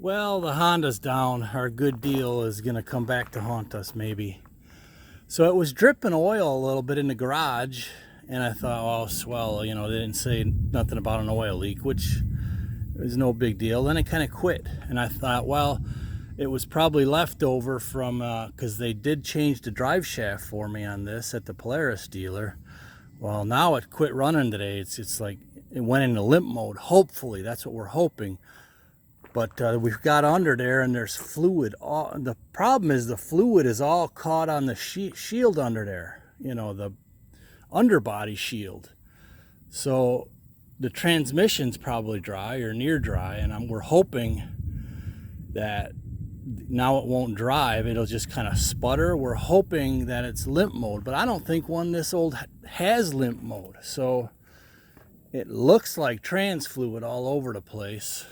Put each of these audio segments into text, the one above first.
Well, the Honda's down. Our good deal is going to come back to haunt us maybe. So it was dripping oil a little bit in the garage, and I thought, oh, swell, they didn't say nothing about an oil leak, which is no big deal. Then it kind of quit, and I thought, well, it was probably leftover from, because they did change the drive shaft for me on this at the Polaris dealer. Well, now it quit running today. It's like it went into limp mode. Hopefully, that's what we're hoping. But we've got under there and there's fluid. The problem is the fluid is all caught on the shield under there, the underbody shield. So the transmission's probably dry or near dry, and we're hoping that now it won't drive. It'll just kind of sputter. We're hoping that it's limp mode, but I don't think one this old has limp mode. So it looks like trans fluid all over the place.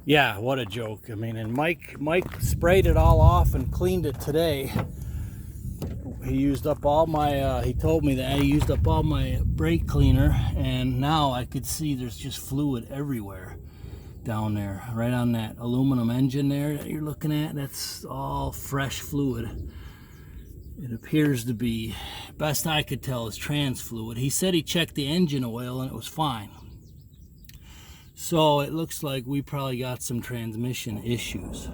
Yeah, what a joke. I mean, and Mike sprayed it all off and cleaned it today. He used up all my, he told me that he used up all my brake cleaner, and now I could see there's just fluid everywhere down there, right on that aluminum engine there that you're looking at. That's all fresh fluid. It appears to be, best I could tell, is trans fluid. He said he checked the engine oil and it was fine. So it looks like we probably got some transmission issues.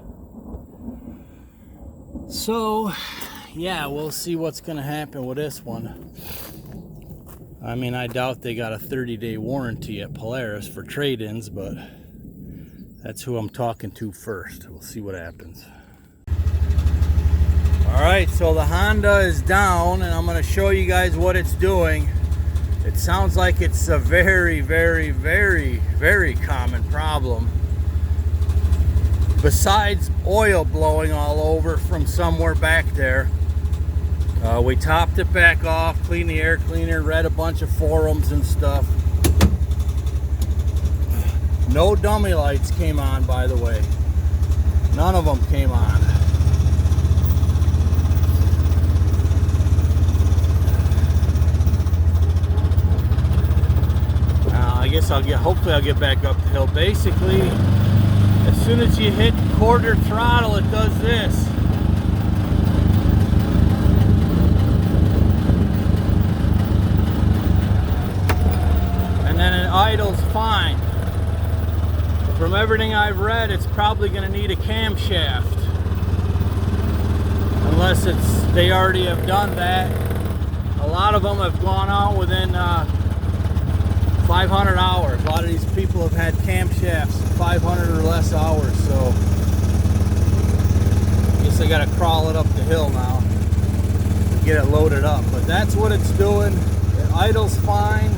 So yeah, we'll see what's gonna happen with this one. I mean, I doubt they got a 30-day warranty at Polaris for trade-ins, but that's who I'm talking to first. We'll see what happens. All right, so the Honda is down, and I'm gonna show you guys what it's doing. It sounds like it's a very, very, very, very common problem. Besides oil blowing all over from somewhere back there, we topped it back off, cleaned the air cleaner, read a bunch of forums and stuff. No dummy lights came on, by the way. None of them came on. I guess hopefully I'll get back up the hill. Basically, as soon as you hit quarter throttle, it does this. And then it idles fine. From everything I've read, it's probably going to need a camshaft. Unless they already have done that. A lot of them have gone out within 500 hours. A lot of these people have had camshafts 500 or less hours, so I guess I gotta crawl it up the hill now to get it loaded up. But that's what it's doing. It idles fine.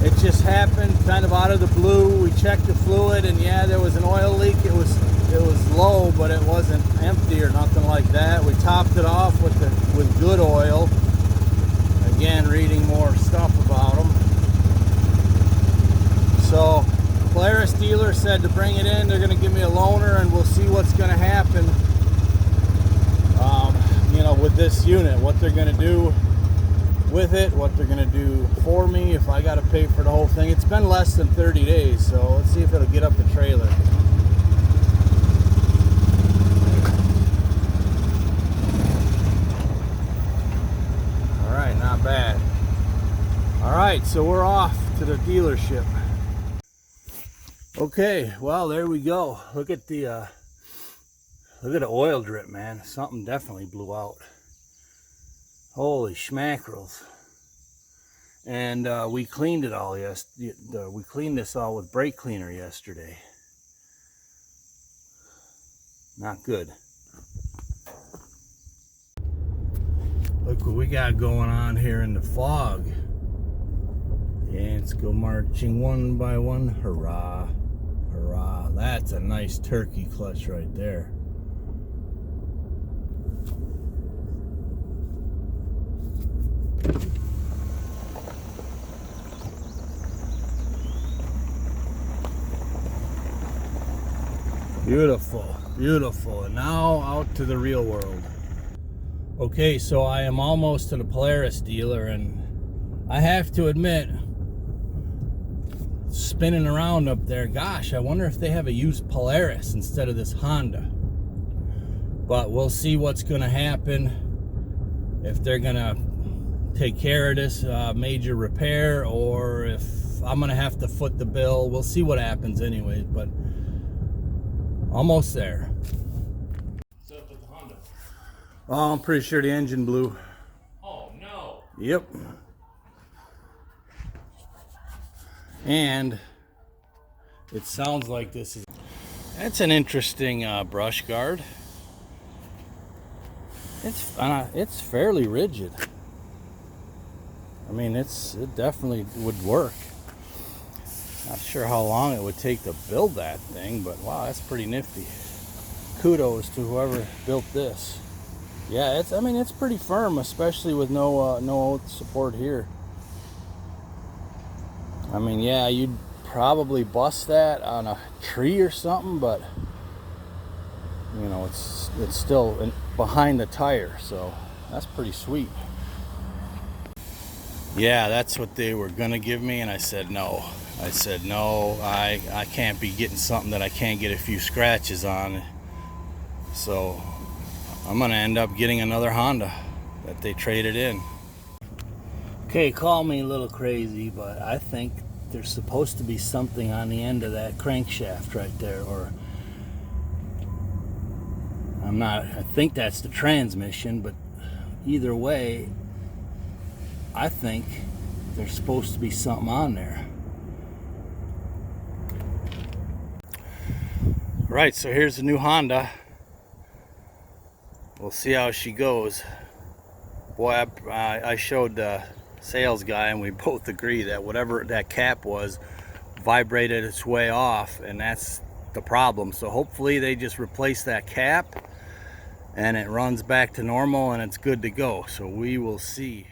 It just happened kind of out of the blue. We checked the fluid, and yeah, there was an oil leak. It was low, but it wasn't empty or nothing like that. We topped it off with good oil. Again, reading more stuff about them. So Polaris dealer said to bring it in. They're going to give me a loaner, and we'll see what's going to happen. With this unit, what they're going to do with it, what they're going to do for me if I got to pay for the whole thing. It's been less than 30 days, so let's see if it'll get up the trailer. All right, not bad. All right, so we're off to the dealership. Okay, well, there we go. Look at the oil drip, man. Something definitely blew out. Holy schmackerels. And we cleaned it all we cleaned this all with brake cleaner yesterday. Not good. Look what we got going on here in the fog. Ants go marching one by one. Hurrah. Hurrah. That's a nice turkey clutch right there. Beautiful, beautiful. And now out to the real world. Okay, so I am almost to the Polaris dealer, and I have to admit, spinning around up there. Gosh, I wonder if they have a used Polaris instead of this Honda. But we'll see what's going to happen, if they're going to take care of this major repair, or if I'm going to have to foot the bill. We'll see what happens anyways, but almost there. What's up with the Honda? Oh, I'm pretty sure the engine blew. Oh, no. Yep. And it sounds like this is... That's an interesting brush guard. It's fairly rigid. I mean, it definitely would work. Not sure how long it would take to build that thing, but wow, that's pretty nifty. Kudos to whoever built this. Yeah, it's pretty firm, especially with no support here. I mean, yeah, you'd probably bust that on a tree or something, but you know, it's still behind the tire, so that's pretty sweet. Yeah, that's what they were gonna give me, and I said no. I can't be getting something that I can't get a few scratches on. So I'm gonna end up getting another Honda that they traded in. Okay, call me a little crazy, but I think there's supposed to be something on the end of that crankshaft right there, or I think that's the transmission, but either way, I think there's supposed to be something on there. Right, so here's the new Honda. We'll see how she goes. Boy, I showed the sales guy, and we both agree that whatever that cap was vibrated its way off, and that's the problem. So hopefully they just replace that cap and it runs back to normal and it's good to go. So we will see.